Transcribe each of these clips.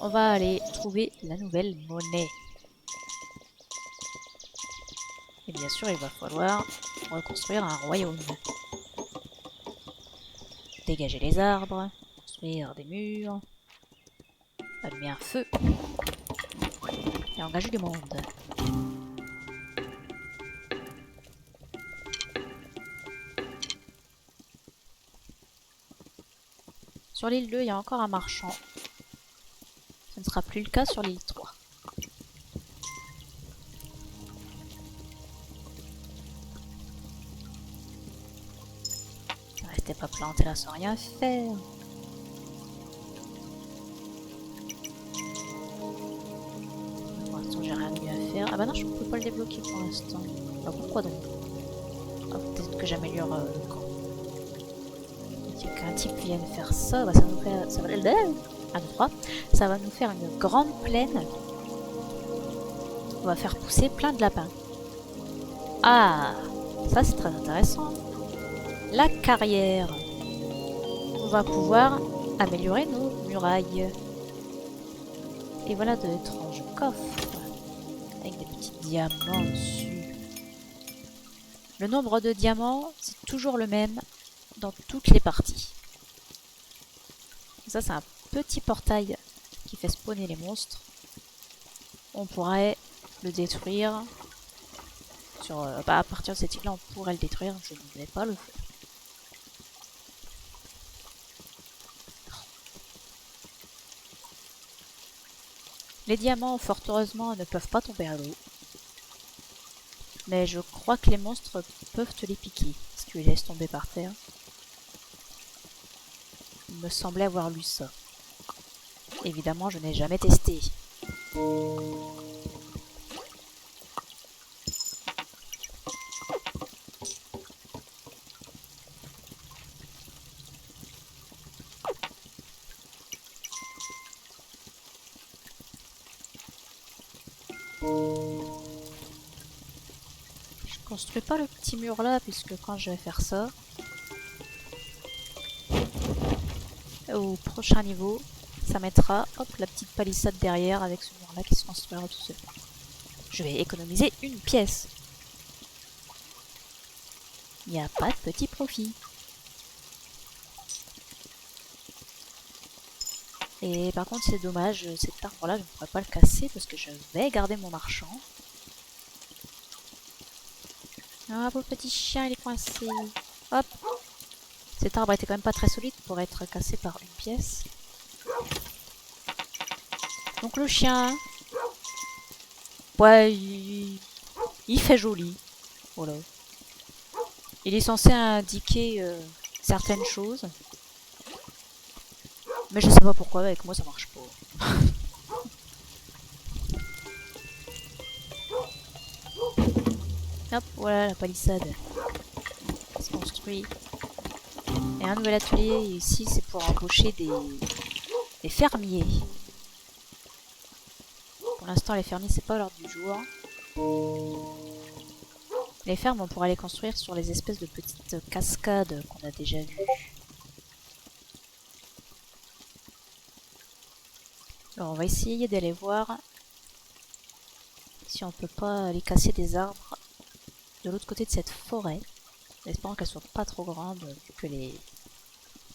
on va aller trouver la nouvelle monnaie. Et bien sûr, il va falloir reconstruire un royaume. Dégager les arbres, construire des murs, allumer un feu et engager du monde. Sur l'île 2, il y a encore un marchand. Ce ne sera plus le cas sur l'île 3. Restez pas planté là sans rien faire. Pour l'instant, j'ai rien de mieux à faire. Ah bah non, je peux pas le débloquer pour l'instant. Bah pourquoi donc? Ah, peut-être que j'améliore le camp. Il y a qu'un type qui vienne faire ça, bah ça nous fait... Ça va... 1, 2, 3. Ça va nous faire une grande plaine. On va faire pousser plein de lapins. Ah, ça c'est très intéressant. La carrière. On va pouvoir améliorer nos murailles. Et voilà de étranges coffres avec des petits diamants dessus. Le nombre de diamants, c'est toujours le même dans toutes les parties. Ça, c'est un petit portail qui fait spawner les monstres. On pourrait le détruire. À partir de cette île-là, on pourrait le détruire. Je ne vais pas le faire. Les diamants, fort heureusement, ne peuvent pas tomber à l'eau. Mais je crois que les monstres peuvent te les piquer si tu les laisses tomber par terre. Il me semblait avoir lu ça. Évidemment, je n'ai jamais testé. Je construis pas le petit mur là, puisque quand je vais faire ça, au prochain niveau, ça mettra hop, la petite palissade derrière avec ce mur là qui se construira tout seul. Je vais économiser une pièce. Il n'y a pas de petit profit. Et par contre c'est dommage, cet arbre là je ne pourrais pas le casser parce que je vais garder mon marchand. Ah beau petit chien, il est coincé. Hop. Cet arbre était quand même pas très solide pour être cassé par une pièce. Donc le chien, ouais, il fait joli. Voilà. Il est censé indiquer certaines choses. Mais je sais pas pourquoi, avec moi ça marche pas. Hop, voilà la palissade. Ça se construit. Et un nouvel atelier ici, c'est pour embaucher des fermiers. Pour l'instant, les fermiers, c'est pas l'ordre du jour. Les fermes, on pourra les construire sur les espèces de petites cascades qu'on a déjà vues. Alors, on va essayer d'aller voir si on peut pas aller casser des arbres de l'autre côté de cette forêt. En espérant qu'elle soit pas trop grande, vu que les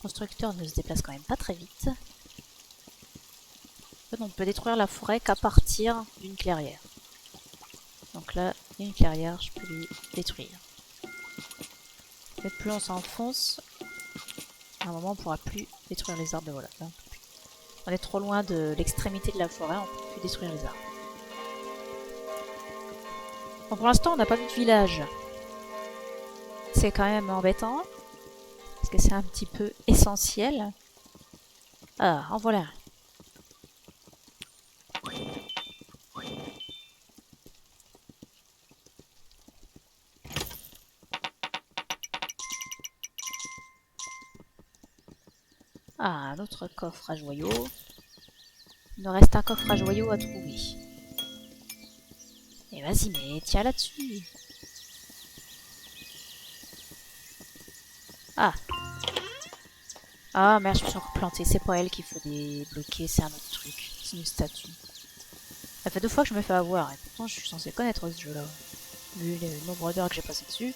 constructeurs ne se déplacent quand même pas très vite. En fait, on peut détruire la forêt qu'à partir d'une clairière. Donc là, il y a une clairière, je peux les détruire. Et plus on s'enfonce, à un moment on pourra plus détruire les arbres. Voilà, là, on est trop loin de l'extrémité de la forêt, on peut plus détruire les arbres. Bon, pour l'instant, on n'a pas vu de village. C'est quand même embêtant, parce que c'est un petit peu essentiel. Ah, en voilà. Ah, un autre coffre à joyaux. Il nous reste un coffre à joyaux à trouver. Et vas-y, mais tiens là-dessus. Ah. Ah merde, je me suis encore plantée. C'est pas elle qu'il faut débloquer, c'est un autre truc. C'est une statue. Ça fait 2 fois que je me fais avoir, et pourtant je suis censé connaître ce jeu-là. Vu le nombre d'heures que j'ai passé dessus.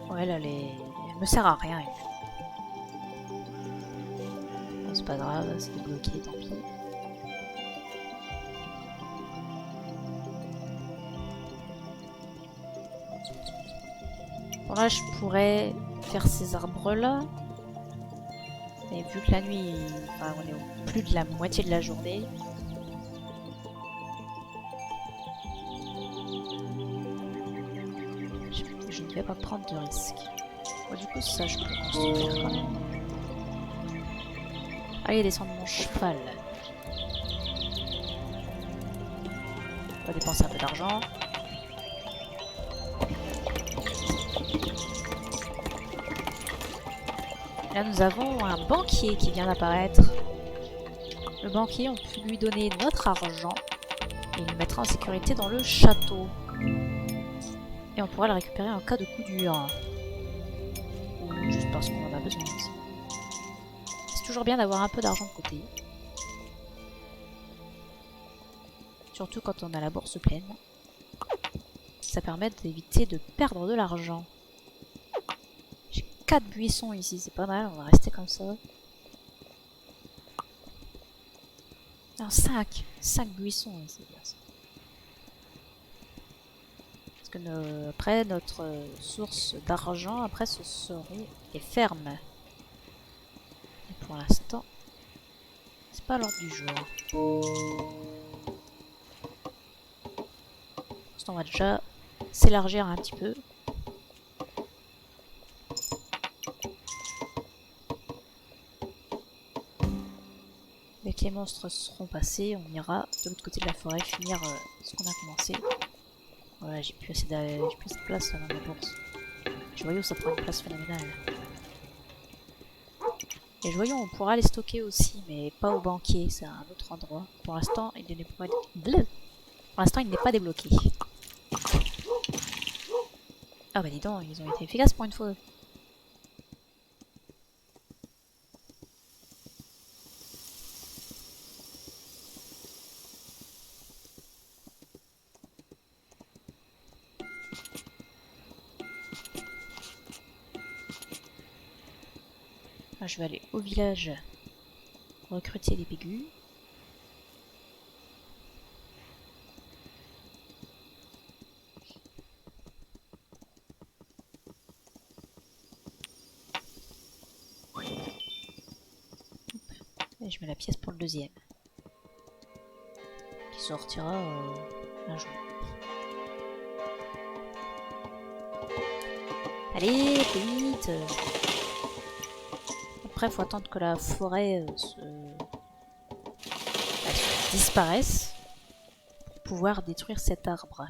Ouais, là, elle me sert à rien. Bon, c'est pas grave, c'est débloqué, tant pis. Bon, là, je pourrais faire ces arbres-là. Mais vu que la nuit, enfin, on est au plus de la moitié de la journée. Je ne vais pas prendre de risques. Bon, du coup, ça, je peux construire quand même. Allez, descendre mon cheval. On va dépenser un peu d'argent. Là, nous avons un banquier qui vient d'apparaître. Le banquier, on peut lui donner notre argent et il le mettra en sécurité dans le château. Et on pourra le récupérer en cas de coup dur. Ou juste parce qu'on en a besoin. C'est toujours bien d'avoir un peu d'argent de côté. Surtout quand on a la bourse pleine. Ça permet d'éviter de perdre de l'argent. J'ai 4 buissons ici, c'est pas mal, on va rester comme ça. Non, 5 buissons ici, bien ça. Parce que après, notre source d'argent, après, ce serait les fermes. Et pour l'instant, c'est pas l'ordre du jour. On va déjà s'élargir un petit peu. Dès que les monstres seront passés, on ira de l'autre côté de la forêt finir ce qu'on a commencé. Voilà, j'ai plus assez de place là, dans ma bourse. Les joyaux, ça prend une place phénoménale. Les joyaux, on pourra les stocker aussi, mais pas au banquier, c'est à un autre endroit. Pour l'instant, il n'est pas... Pour l'instant, il n'est pas débloqué. Ah bah dis donc, ils ont été efficaces pour une fois. Ah, je vais aller au village recruter des bégus. Et je mets la pièce pour le deuxième. Qui sortira un jour. Allez, plus vite! Après, il faut attendre que la forêt disparaisse pour pouvoir détruire cet arbre.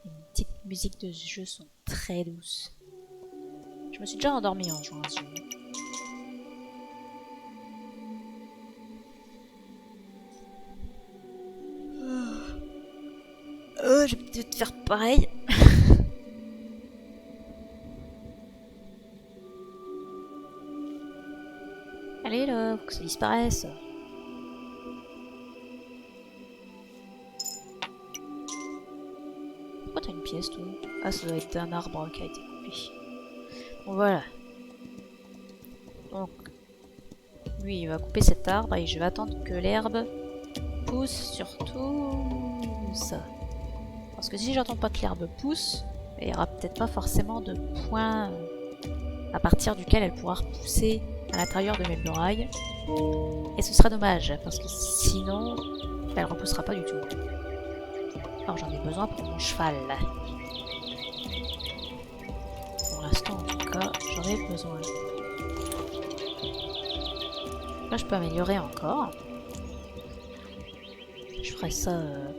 Les petites musiques de ce jeu sont très douces. Je me suis déjà endormie en jouant à ce jeu. Je vais peut-être faire pareil. Allez là, faut que ça disparaisse. Pourquoi t'as une pièce toi? Ah, ça doit être un arbre qui a été coupé. Bon voilà. Donc, lui il va couper cet arbre et je vais attendre que l'herbe pousse sur tout ça. Parce que si j'attends pas que l'herbe pousse, il n'y aura peut-être pas forcément de point à partir duquel elle pourra repousser à l'intérieur de mes murailles. Et ce sera dommage, parce que sinon, elle ne repoussera pas du tout. Alors j'en ai besoin pour mon cheval. Pour l'instant, en tout cas, j'en ai besoin. Là, je peux améliorer encore. Je ferai ça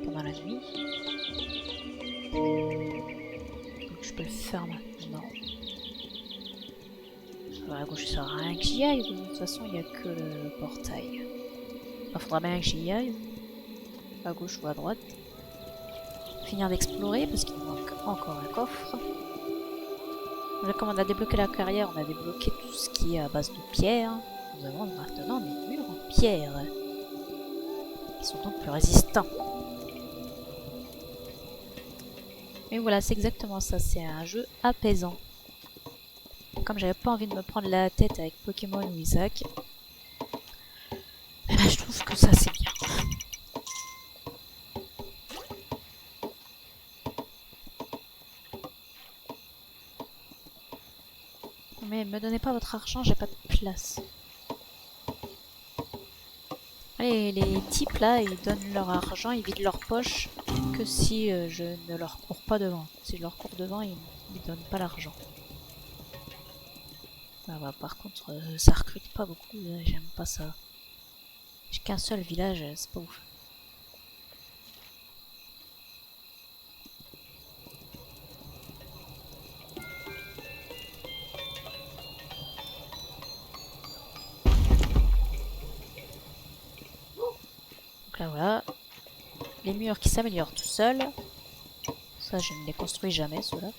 pendant la nuit. Donc je peux le faire maintenant. À gauche, ça sert à rien que j'y aille. De toute façon, il n'y a que le portail. Il faudra bien que j'y aille. À gauche ou à droite. Finir d'explorer parce qu'il me manque encore un coffre. Là, comme on a débloqué la carrière, on a débloqué tout ce qui est à base de pierre. Nous avons maintenant des murs en pierre. Qui sont donc plus résistants. Et voilà, c'est exactement ça. C'est un jeu apaisant. Comme j'avais pas envie de me prendre la tête avec Pokémon ou Isaac, eh ben, je trouve que ça c'est bien. Mais me donnez pas votre argent, j'ai pas de place. Allez, les types là, ils donnent leur argent, ils vident leur poche que si je ne leur cours pas devant. Si je leur cours devant, ils ne donnent pas l'argent. Ah bah, par contre, ça recrute pas beaucoup, j'aime pas ça. J'ai qu'un seul village, c'est pas ouf. Donc là voilà, les murs qui s'améliorent tout seuls. Ça je ne les construis jamais ceux-là.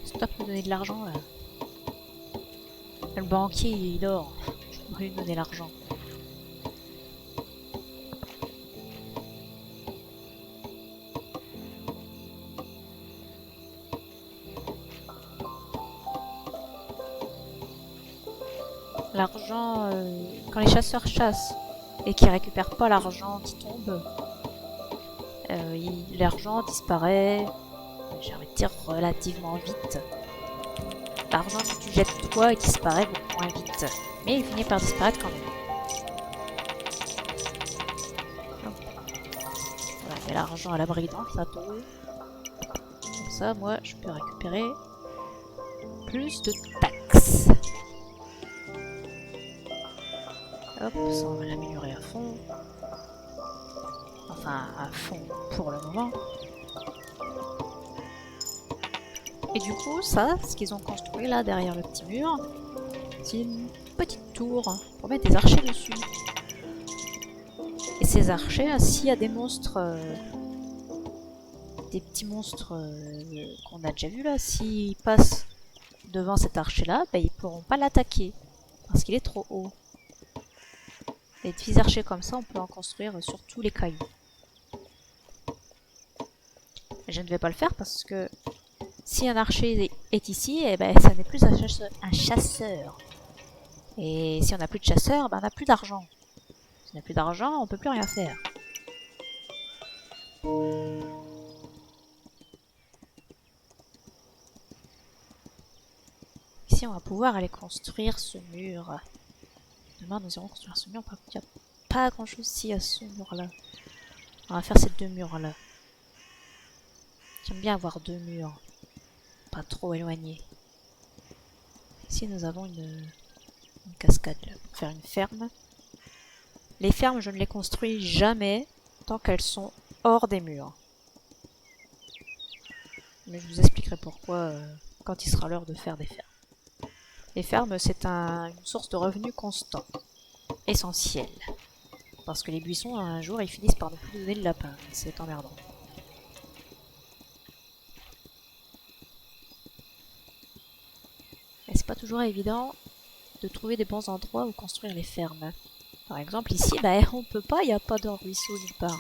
Stop de me donner de l'argent là. Le banquier il dort, je dois lui donner l'argent. L'argent, quand les chasseurs chassent et qu'ils récupèrent pas l'argent qui tombe, l'argent disparaît, j'ai envie de dire relativement vite. L'argent que tu jettes toi il disparaît beaucoup moins vite, mais il finit par disparaître quand même. Voilà, il y a l'argent à l'abri dans le château. Comme ça, moi, je peux récupérer plus de taxes. Hop, ça on va l'améliorer à fond. Enfin, à fond pour le moment. Et du coup, ça, ce qu'ils ont construit là derrière le petit mur, c'est une petite tour pour mettre des archers dessus. Et ces archers, s'il y a des monstres, des petits monstres qu'on a déjà vus là, s'ils passent devant cet archer là, ben, ils pourront pas l'attaquer parce qu'il est trop haut. Les petits archers comme ça, on peut en construire sur tous les cailloux. Je ne vais pas le faire parce que si un archer est ici, eh ben, ça n'est plus un chasseur. Et si on n'a plus de chasseur, ben, on n'a plus d'argent. Si on n'a plus d'argent, on peut plus rien faire. Ici, on va pouvoir aller construire ce mur. Demain, nous irons construire ce mur. Par contre, il n'y a pas grand chose ici à ce mur-là. On va faire ces deux murs-là. J'aime bien avoir deux murs. Pas trop éloignés. Ici, nous avons une cascade là, pour faire une ferme. Les fermes, je ne les construis jamais tant qu'elles sont hors des murs. Mais je vous expliquerai pourquoi quand il sera l'heure de faire des fermes. Les fermes, c'est une source de revenus constant, essentielle. Parce que les buissons, un jour, ils finissent par ne plus donner de lapin. C'est emmerdant. Et c'est pas toujours évident de trouver des bons endroits où construire les fermes. Par exemple, ici, bah, on peut pas, il n'y a pas de ruisseau nulle part.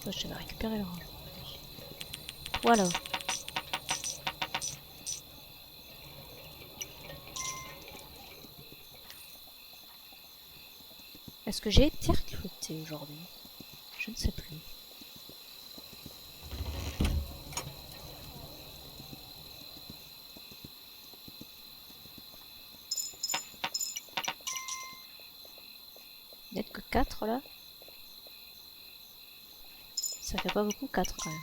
Je vais récupérer l'argent. Voilà. Est-ce que j'ai été recrutée aujourd'hui? Je ne sais plus. Peut que 4 là. Ça fait pas beaucoup 4 quand même.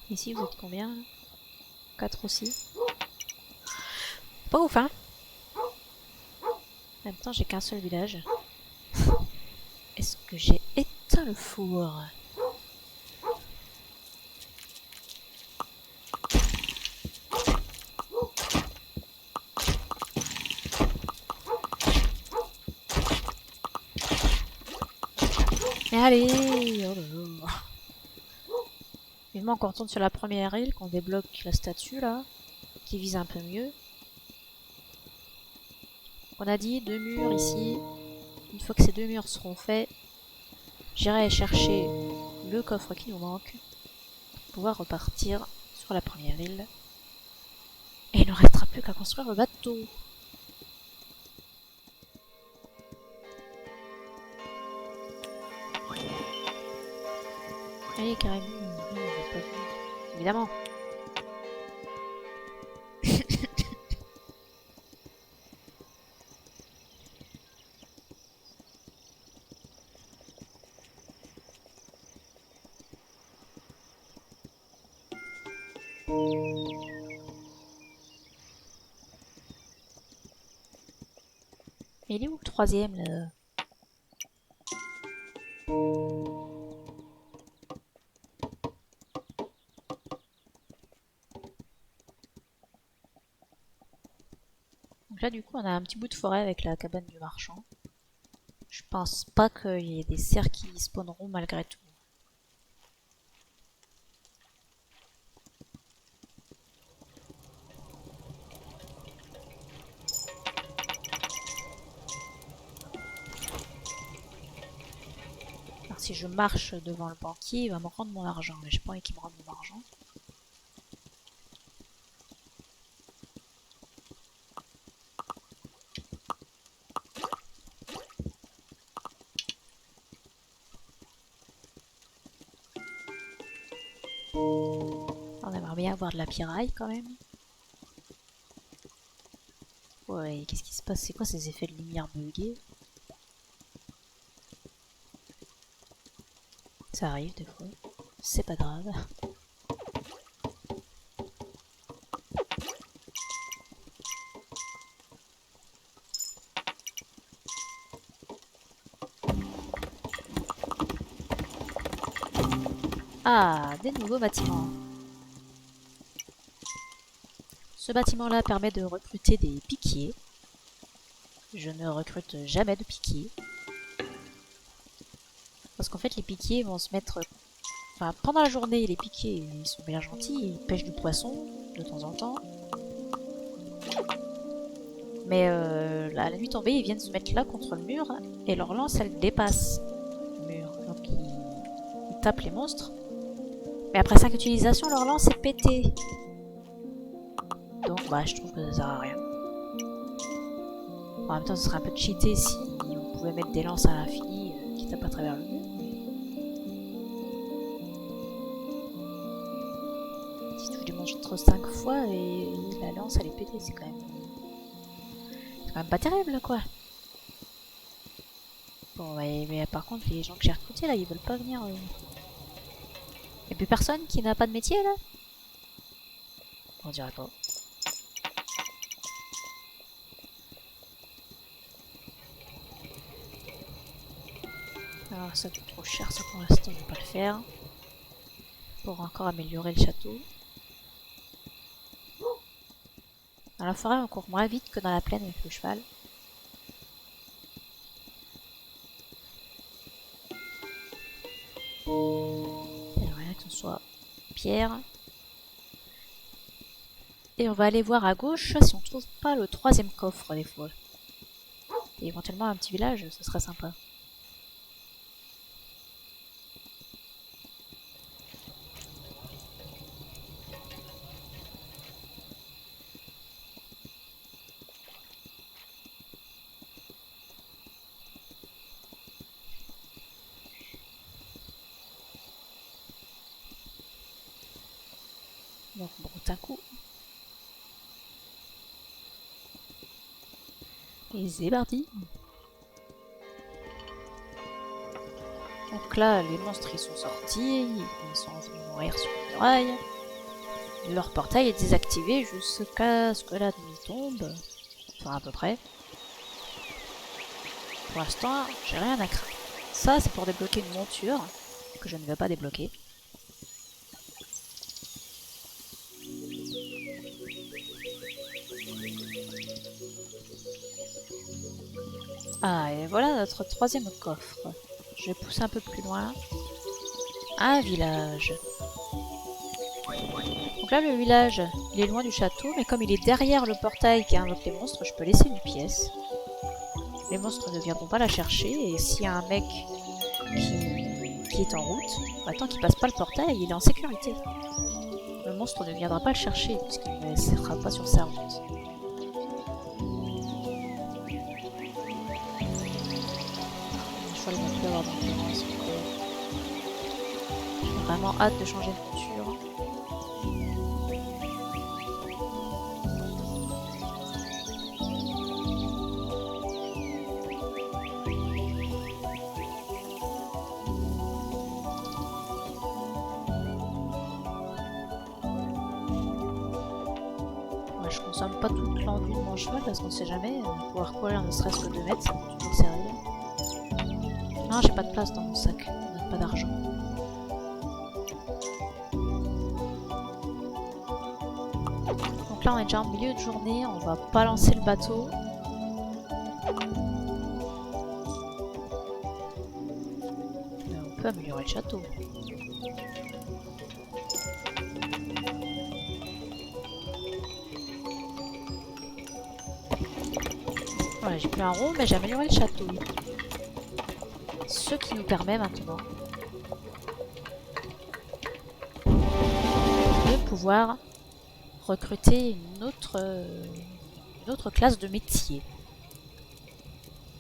Ici vous êtes combien là? 4 aussi. Pas ouf hein. En même temps j'ai qu'un seul village. Est-ce que j'ai éteint le four? Mais allez, oh là là. Vivement qu'on retourne sur la première île, qu'on débloque la statue là, qui vise un peu mieux. On a dit 2 murs ici. Une fois que ces 2 murs seront faits, j'irai chercher le coffre qui nous manque pour pouvoir repartir sur la première île. Et il ne restera plus qu'à construire le bateau. Allez, carrément, évidemment. Mais il est où le troisième là? Donc là du coup on a un petit bout de forêt avec la cabane du marchand. Je pense pas qu'il y ait des cerfs qui spawneront malgré tout. Alors si je marche devant le banquier, il va me rendre mon argent. Mais j'ai pas envie qu'il me rende mon argent. On aimerait bien avoir de la piraille quand même. Ouais, qu'est-ce qui se passe? C'est quoi ces effets de lumière buggés? Ça arrive des fois. C'est pas grave. Ah, des nouveaux bâtiments. Ce bâtiment-là permet de recruter des piquiers. Je ne recrute jamais de piquiers. Parce qu'en fait, les piquiers vont se mettre... Enfin, pendant la journée, les piquiers, ils sont bien gentils. Ils pêchent du poisson, de temps en temps. Mais la nuit tombée, ils viennent se mettre là contre le mur. Et leur lance, elle dépasse le mur. Donc, ils tapent les monstres. Mais après 5 utilisations, leur lance est pétée. Donc, bah, je trouve que ça sert à rien. En même temps, ce serait un peu cheaté si on pouvait mettre des lances à l'infini qui tapent à travers le mur. Si tu touches des monstres 5 fois et la lance elle est pétée, c'est quand même pas terrible quoi. Bon, ouais, mais par contre, les gens que j'ai recrutés là, ils veulent pas venir. Y'a plus personne qui n'a pas de métier là? On dirait pas. Alors ça coûte trop cher, ça pour l'instant, je vais pas le faire. Pour encore améliorer le château. Dans la forêt, on court moins vite que dans la plaine avec le cheval. J'aimerais que ce soit pierre. Et on va aller voir à gauche si on trouve pas le troisième coffre des fois. Et éventuellement un petit village, ce serait sympa. Donc bon, d'un coup. Et c'est parti. Donc là, les monstres ils sont sortis, ils sont venus mourir sur une muraille. Leur portail est désactivé jusqu'à ce que la nuit tombe. Enfin à peu près. Pour l'instant, j'ai rien à craindre. Ça, c'est pour débloquer une monture que je ne vais pas débloquer. Ah, et voilà notre troisième coffre. Je vais pousser un peu plus loin. Un village. Donc là, le village, il est loin du château, mais comme il est derrière le portail qui invoque les monstres, je peux laisser une pièce. Les monstres ne viendront pas la chercher, et s'il y a un mec qui est en route, bah, tant qu'il passe pas le portail, il est en sécurité. Le monstre ne viendra pas le chercher, puisqu'il ne sera pas sur sa route. Je vais non plus avoir d'endurance. J'ai vraiment hâte de changer de monture. Moi, je consomme pas toute l'envie de mon cheval parce qu'on sait jamais, pouvoir courir ne serait-ce que 2 mètres, ça peut toujours servir. Non, j'ai pas de place dans mon sac, on n'a pas d'argent. Donc là on est déjà en milieu de journée, on va pas lancer le bateau. Mais on peut améliorer le château. Voilà, j'ai plus un rond mais j'ai amélioré le château. Ce qui nous permet maintenant de pouvoir recruter une autre classe de métier.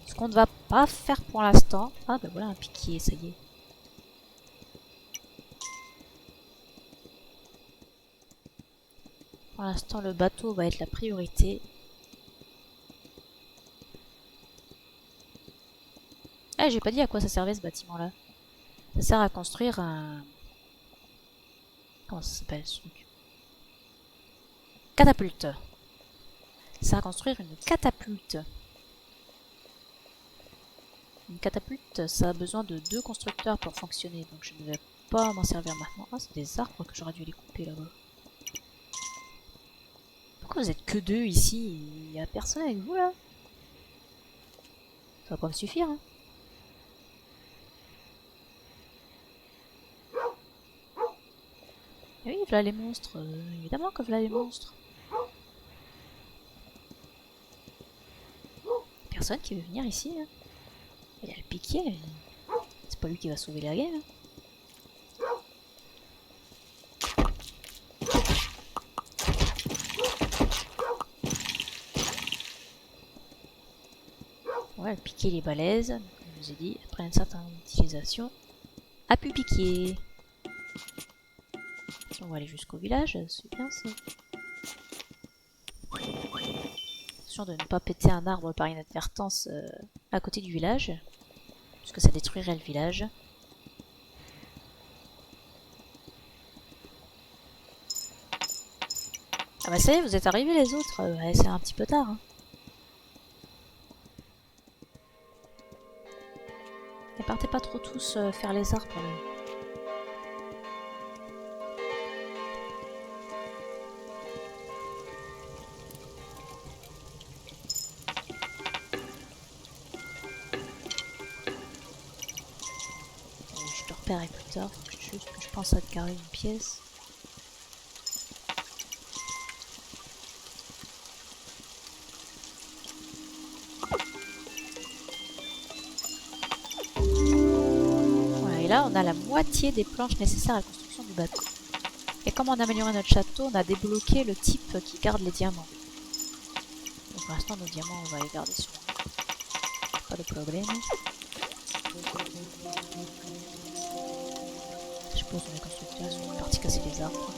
Ce qu'on ne va pas faire pour l'instant. Ah ben voilà un piquier, ça y est. Pour l'instant le bateau va être la priorité. Eh, j'ai pas dit à quoi ça servait ce bâtiment là. Ça sert à construire un... Comment ça s'appelle ce truc? Catapulte. Ça sert à construire une catapulte. Une catapulte, ça a besoin de 2 constructeurs pour fonctionner, donc je ne vais pas m'en servir maintenant. Ah, c'est des arbres que j'aurais dû les couper là-bas. Pourquoi vous êtes que 2 ici? Il n'y a personne avec vous là? Ça va pas me suffire, hein. Et oui, voilà les monstres. Évidemment que voilà les monstres. Personne qui veut venir ici, hein. Il y a le piquier. C'est pas lui qui va sauver la game. Ouais, le piquier il est balèze. Comme je vous ai dit, après une certaine utilisation, a pu piquer. On va aller jusqu'au village, c'est bien ça. Attention de ne pas péter un arbre par inadvertance à côté du village, puisque ça détruirait le village. Ah bah ça y est, vous êtes arrivés les autres, ouais, c'est un petit peu tard. Hein. Et partez pas trop tous faire les arbres. Je te repérerai plus tard, faut juste que je pense à te carrer une pièce. Et là, on a la moitié des planches nécessaires à la construction du bateau. Et comme on a amélioré notre château, on a débloqué le type qui garde les diamants. Donc pour l'instant, nos diamants, on va les garder sur nous. Pas de problème. Je pose mes constructeurs, ils sont partis casser les arbres.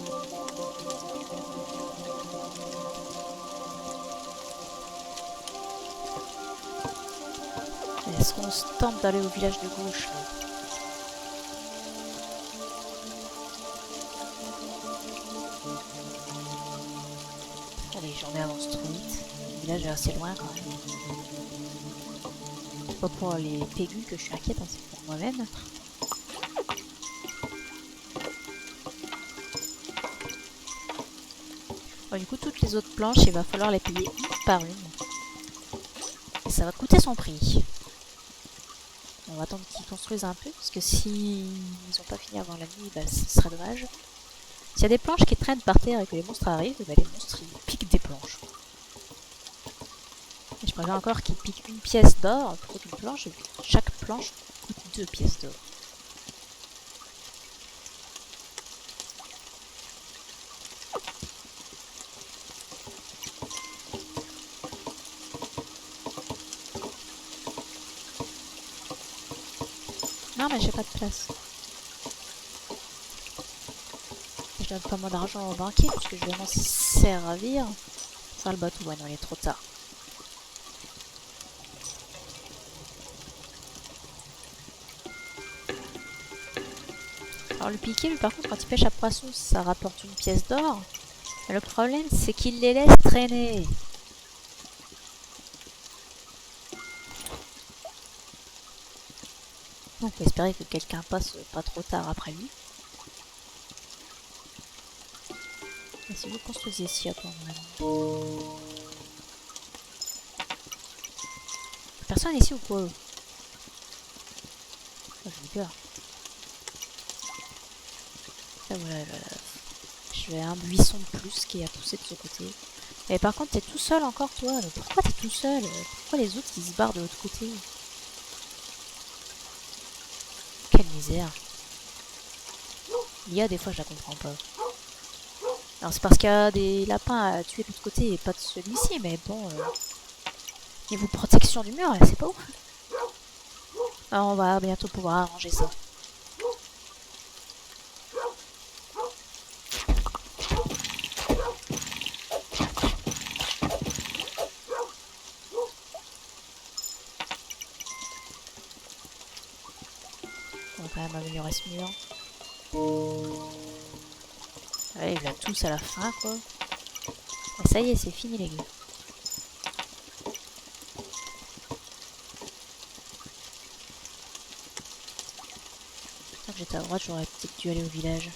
on se tente d'aller au village de gauche là. Allez, j'en ai avance trop vite. Le village est assez loin quand même. C'est pas pour les pégules que je suis inquiète, hein, c'est pour moi-même. Bon, du coup, toutes les autres planches, il va falloir les payer une par une. Et ça va coûter son prix. On va attendre qu'ils construisent un peu, parce que si ils ont pas fini avant la nuit, bah, ce serait dommage. S'il y a des planches qui traînent par terre et que les monstres arrivent, bah, les monstres ils piquent des planches. Et je préfère encore qu'ils piquent une pièce d'or plutôt qu'une planche, et chaque planche coûte 2 pièces d'or. Non mais j'ai pas de place. Je donne pas moins d'argent au banquier puisque je vais m'en servir. Faire le bateau, ouais non il est trop tard. Alors le piquet lui par contre quand il pêche à poisson ça rapporte une pièce d'or. Mais le problème c'est qu'il les laisse traîner. Donc on peut espérer que quelqu'un passe pas trop tard après lui. Et si vous construisez ici, attends, personne ici ou quoi? Oh, j'ai peur. Là, voilà, je vais un buisson de plus qui a poussé de ce côté. Et par contre, t'es tout seul encore, toi. Mais pourquoi t'es tout seul? Pourquoi les autres ils se barrent de l'autre côté? Quelle misère. Il y a des fois, je la comprends pas. Alors, c'est parce qu'il y a des lapins à tuer de l'autre côté et pas de celui-ci, mais bon. Niveau protection du mur, c'est pas ouf. Alors, on va bientôt pouvoir arranger ça. On va quand même améliorer ce mur. Ouais, ils viennent tous à la fin, quoi. Et ça y est, c'est fini, les gars. Tant que j'étais à droite, j'aurais peut-être dû aller au village.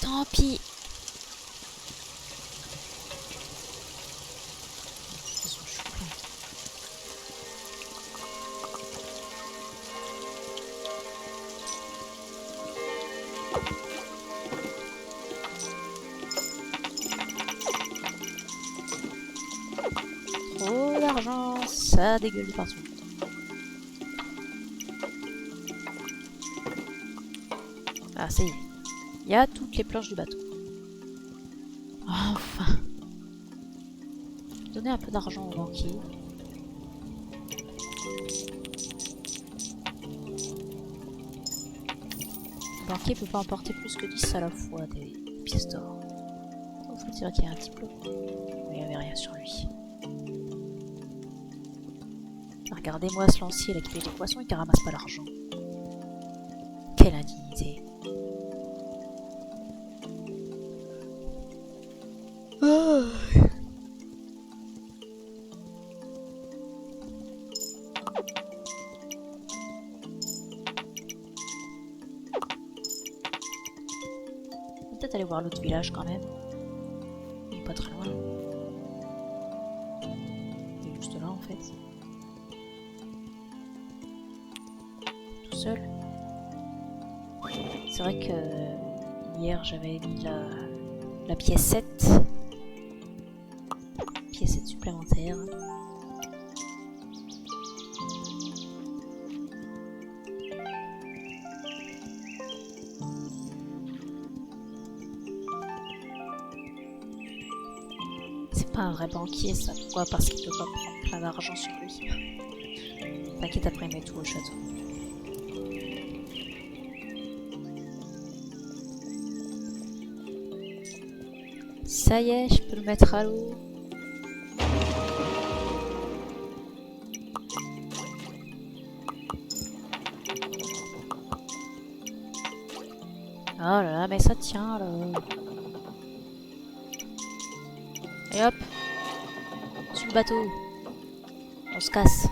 Tant pis. Ils sont chouins. Trop d'argent, ça dégueule de partout. Ah, ça y est. Il y a toutes les planches du bateau. Enfin. Donner un peu d'argent au banquier. Le banquier peut pas emporter plus que 10 à la fois des pièces d'or. Il faut dire qu'il y a un petit peu. Mais il n'y avait rien sur lui. Regardez-moi ce lancier là qui pêche des poissons et qui ramasse pas l'argent. Quelle indignité. Oh. On va peut-être aller voir l'autre village quand même. Il est pas très loin. Il est juste là en fait. Tout seul. C'est vrai que hier j'avais mis la pièce 7. Pièce 7 supplémentaire. C'est pas un vrai banquier ça. Pourquoi? Parce qu'il peut pas prendre plein d'argent sur lui. T'inquiète, après il met tout au château. Ça y est, je peux le mettre à l'eau. là là, mais ça tient là. Et hop. Sur le bateau. On se casse.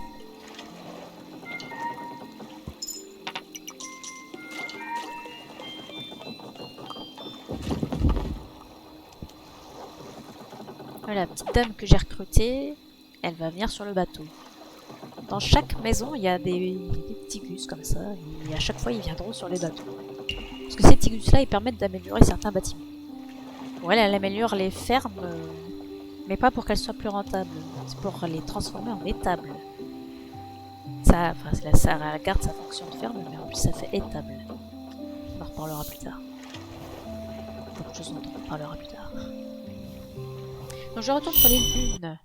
La petite dame que j'ai recrutée, elle va venir sur le bateau. Dans chaque maison, il y a des petits gus comme ça, et à chaque fois, ils viendront sur les bateaux. Parce que ces petits gus-là, ils permettent d'améliorer certains bâtiments. Bon, elle améliore les fermes, mais pas pour qu'elles soient plus rentables. C'est pour les transformer en étables. Ça, enfin, ça garde sa fonction de ferme, mais en plus, ça fait étable. On en reparlera plus tard. Beaucoup de choses dont on reparlera plus tard. Donc je retourne sur l'île 1.